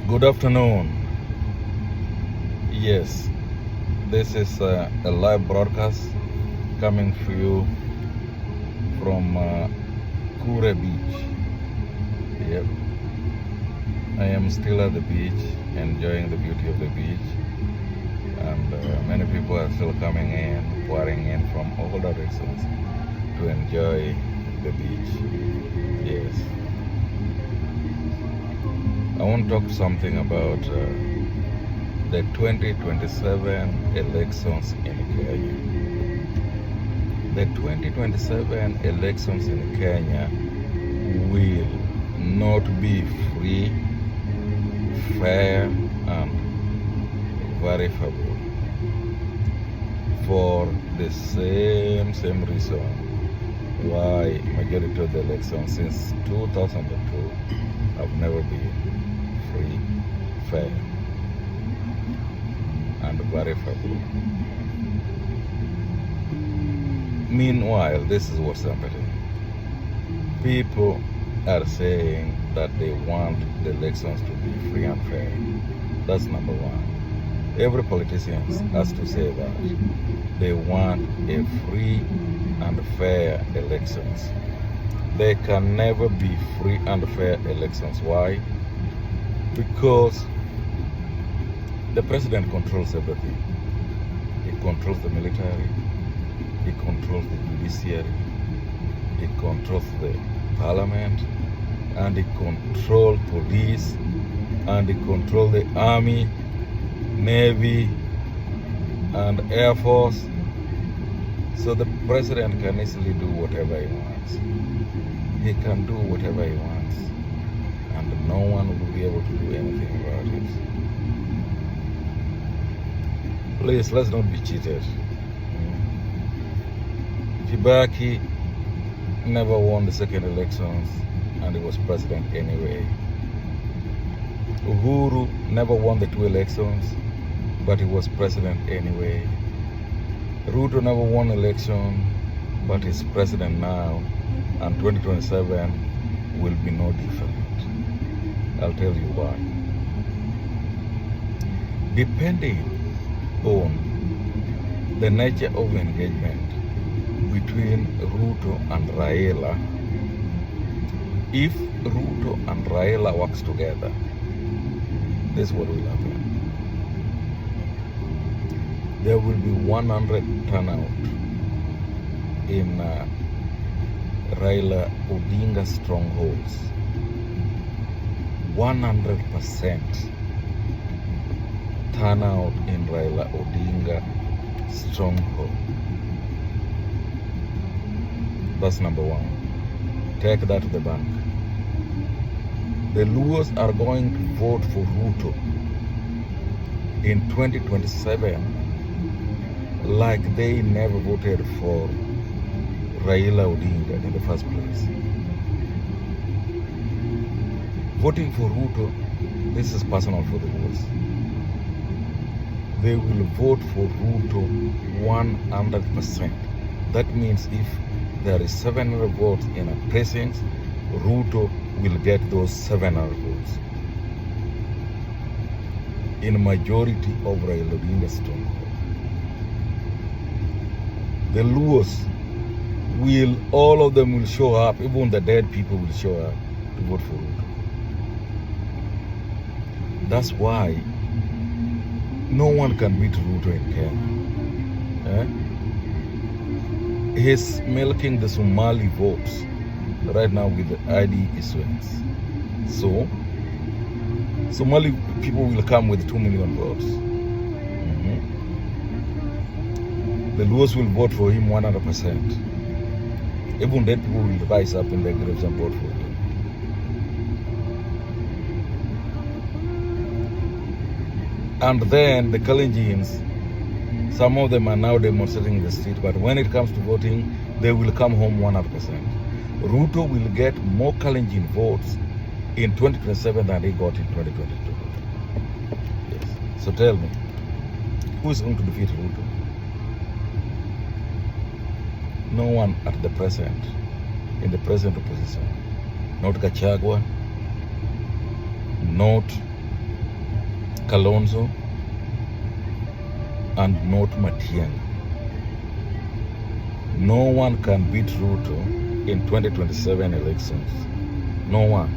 Good afternoon. Yes, this is a live broadcast coming for you from Kure Beach. Yep, I am still at the beach, enjoying the beauty of the beach, and many people are still coming in, pouring in from all directions to enjoy the beach. Yes. I want to talk something about the 2027 elections in Kenya. The 2027 elections in Kenya will not be free, fair, and verifiable for the same reason why majority of the elections since 2002 have never been free, fair, and verifiable. Meanwhile, this is what's happening. People are saying that they want the elections to be free and fair. That's number one. Every politician has to say that they want a free and fair elections. There can never be free and fair elections. Why? Because the president controls everything. He controls the military, he controls the judiciary, he controls the parliament, and he controls police, and he controls the army, navy, and air force. So the president can easily do whatever he wants. He can do whatever he wants, and no one will be able to do anything about it. Please, let's not be cheated. Kibaki never won the second elections, and he was president anyway. Uhuru never won the two elections, but he was president anyway. Ruto never won election, but he's president now, and 2027 will be no different. I'll tell you why. Depending on the nature of engagement between Ruto and Raila, if Ruto and Raila works together, this is what will happen. There will be 100 turnout in Raila Odinga strongholds. 100% turnout in Raila Odinga stronghold. That's number one. Take that to the bank. The Luos are going to vote for Ruto in 2027 like they never voted for Raila Odinga in the first place. Voting for Ruto, this is personal for the Luos. They will vote for Ruto 100%. That means if there is 700 votes in a precinct, Ruto will get those 700 votes in a majority of Raila Odinga's stronghold. The Luos will, all of them will show up, even the dead people will show up to vote for Ruto. That's why no one can beat Ruto in Kenya. He's milking the Somali votes right now with the ID issuance. So, Somali people will come with 2 million votes. The Luos will vote for him 100%. Even dead people will rise up in their graves and vote for him. And then the Kalenjins, some of them are now demonstrating in the street, but when it comes to voting, they will come home 100%. Ruto will get more Kalenjin votes in 2027 than he got in 2022. Yes. So tell me, who is going to defeat Ruto? No one at the present, in the present opposition. Not Gachagua, not Kalonzo, and not Matiang'i. No one can beat Ruto in 2027 elections. No one.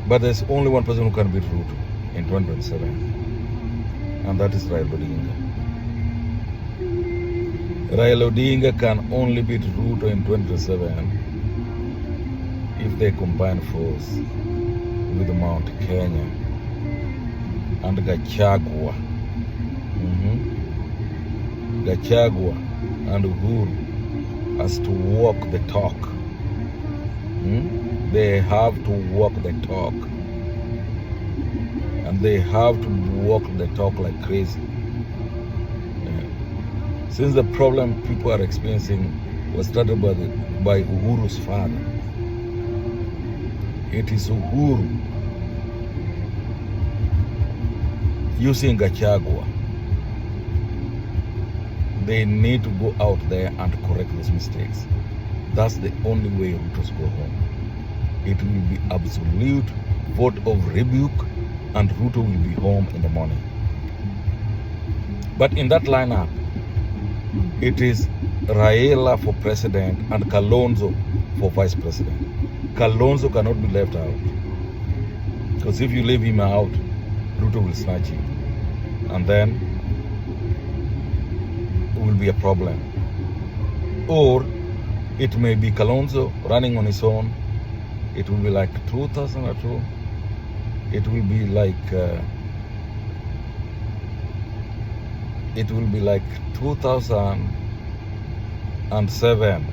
But there's only one person who can beat Ruto in 2027, and that is Raila Odinga. Raila Odinga can only beat Ruto in 2027 if they combine force with Mount Kenya and Gachagua. Gachagua and Uhuru has to walk the talk. They have to walk the talk. And they have to walk the talk like crazy. Since the problem people are experiencing was started by Uhuru's father, it is Uhuru using Gachagua. They need to go out there and correct those mistakes. That's the only way Ruto's go home. It will be absolute vote of rebuke, and Ruto will be home in the morning. But in that lineup, it is Raila for president and Kalonzo for vice president. Kalonzo cannot be left out, because if you leave him out, Ruto will snatch him, and then it will be a problem. Or it may be Kalonzo running on his own. It will be like 2002. It will be like 2007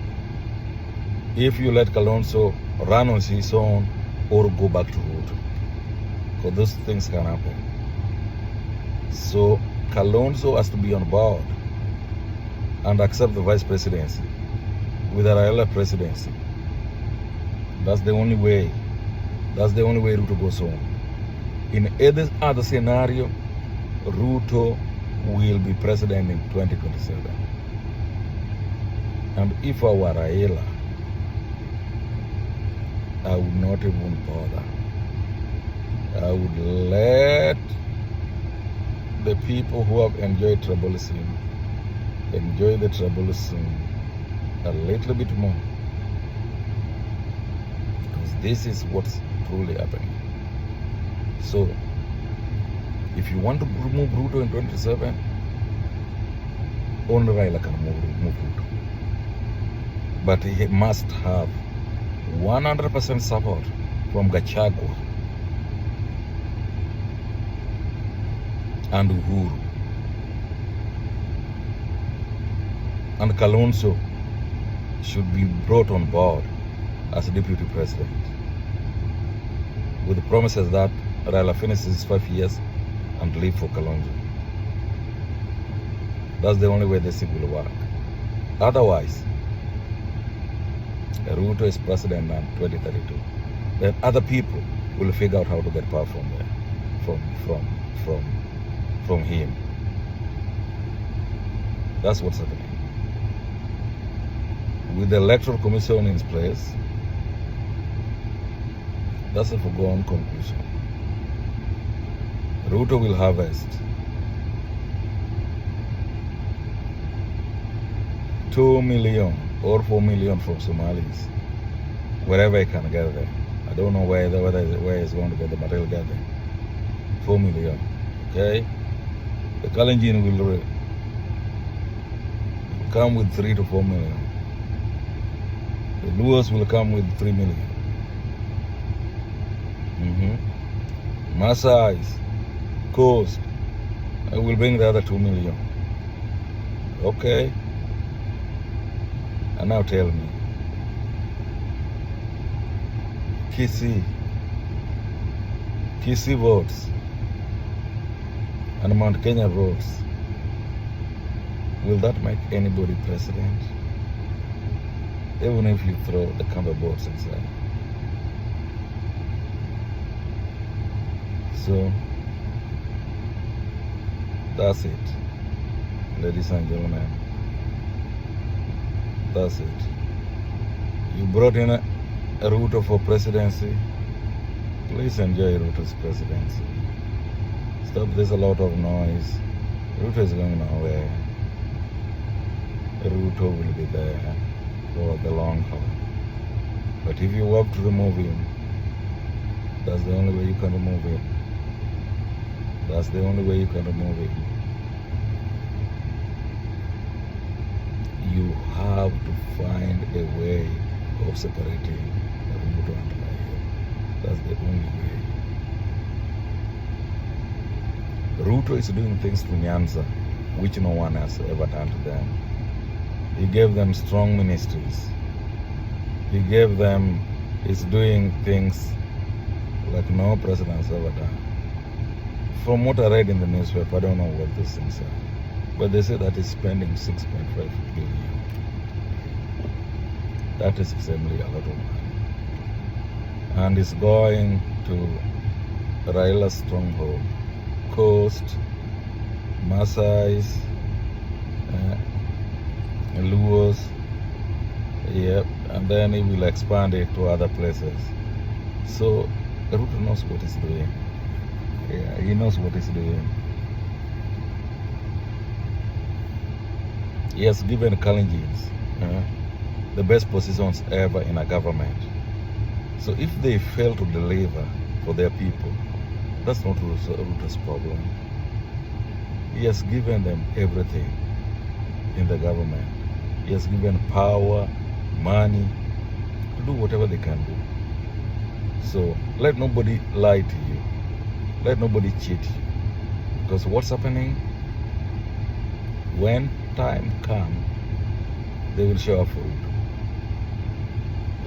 if you let Kalonzo run on his own or go back to Ruto, because those things can happen. So Kalonzo has to be on board and accept the vice presidency with the Raila presidency. That's the only way. That's the only way Ruto goes home. In any other scenario, Ruto will be president in 2027. And if I were Raila, I would not even bother. I would let the people who have enjoyed tribalism enjoy the tribalism a little bit more. Because this is what's truly happening. So, if you want to remove Ruto in 2027, only Raila can move Ruto. But he must have 100% support from Gachagua and Uhuru. And Kalonzo should be brought on board as deputy president, with the promises that Raila finishes 5 years and leave for Kalonzo. That's the only way this thing will work. Otherwise, Ruto is president in 2032. Then other people will figure out how to get power from there, from him. That's what's happening. With the electoral commission in place, that's a foregone conclusion. Ruto will harvest 2 million or 4 million from Somalis, wherever he can get them. I don't know where he's going to get the material gathered. 4 million, okay? The Kalenjin will come with 3 to 4 million. The Luos will come with 3 million. Maasai's, Coast, I will bring the other 2 million. Okay? And now tell me, Kisii votes and Mount Kenya votes, will that make anybody president? Even if you throw the Kamba votes inside. So, that's it, ladies and gentlemen. That's it. You brought in a Ruto for presidency. Please enjoy Ruto's presidency. Stop, there's a lot of noise. Ruto is going nowhere. Ruto will be there for the long haul. But if you have to remove him, that's the only way you can remove him. That's the only way you can remove him. You have to find a way of separating Ruto and Raila. That's the only way. Ruto is doing things to Nyanza which no one has ever done to them. He gave them strong ministries. He's doing things like no president has ever done. From what I read in the newspaper, I don't know what these things are, but they say that he's spending 6.5 billion. That is extremely a lot of money. And he's going to Raila's stronghold, Coast, Maasai's, Luos, yep, and then he will expand it to other places. So Ruto knows what he's doing. Yeah, he knows what he's doing. He has given Kalenjins the best positions ever in a government. So if they fail to deliver for their people, that's not Ruto's problem. He has given them everything in the government. He has given power, money, to do whatever they can do. So let nobody lie to you. Let nobody cheat you. Because what's happening? When time comes, they will show up for Ruto.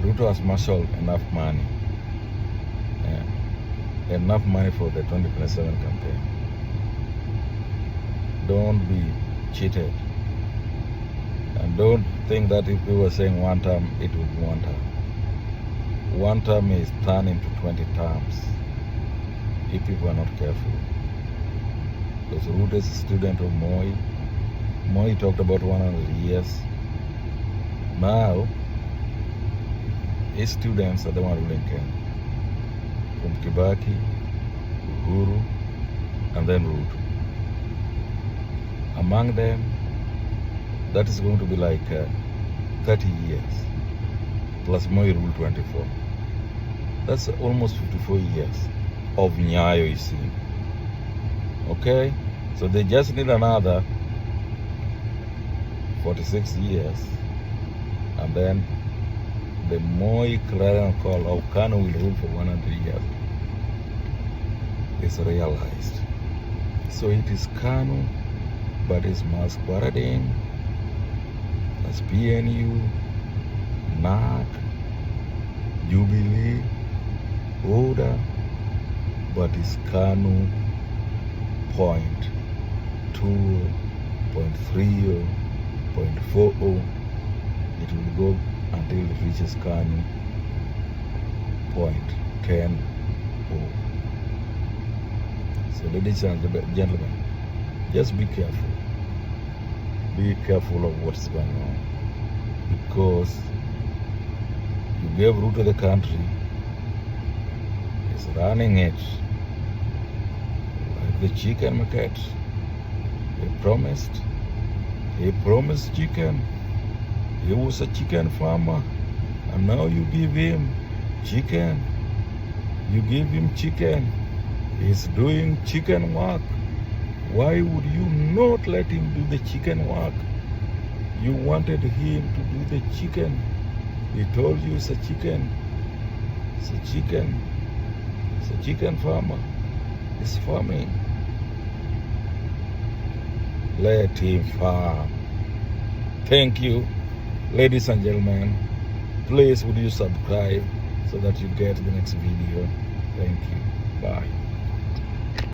Ruto has marshaled enough money. Enough money for the 2027 campaign. Don't be cheated. And don't think that if we were saying one term, it would be one term. One term is turned into 20 terms if people are not careful. Because Ruto is a student of Moi. Moi talked about 100 years. Now, his students are the one ruling Kenya. From Kibaki, Uhuru, and then Ruto. Among them, that is going to be like 30 years, plus Moi rule 24. That's almost 54 years of Nyayo, you see. Okay? So they just need another 46 years, and then the Moi clarion call of Kanu will rule for 100 years is realized. So it is Kanu, but it's masquerading as PNU, NAC, Jubilee, Oda, but it's Kanu point 2, point 3, point 4. It will go until it reaches Kanu point 10. So ladies and gentlemen, just be careful. Be careful of what's going on, because you gave Ruto the country, he's running it like the chicken market. He promised chicken. He was a chicken farmer, and now you give him chicken. You give him chicken. He's doing chicken work. Why would you not let him do the chicken work? You wanted him to do the chicken. He told you it's a chicken. It's a chicken. It's a chicken farmer. He's farming. Let him farm. Thank you. Ladies and gentlemen, please would you subscribe so that you get the next video. Thank you. Bye.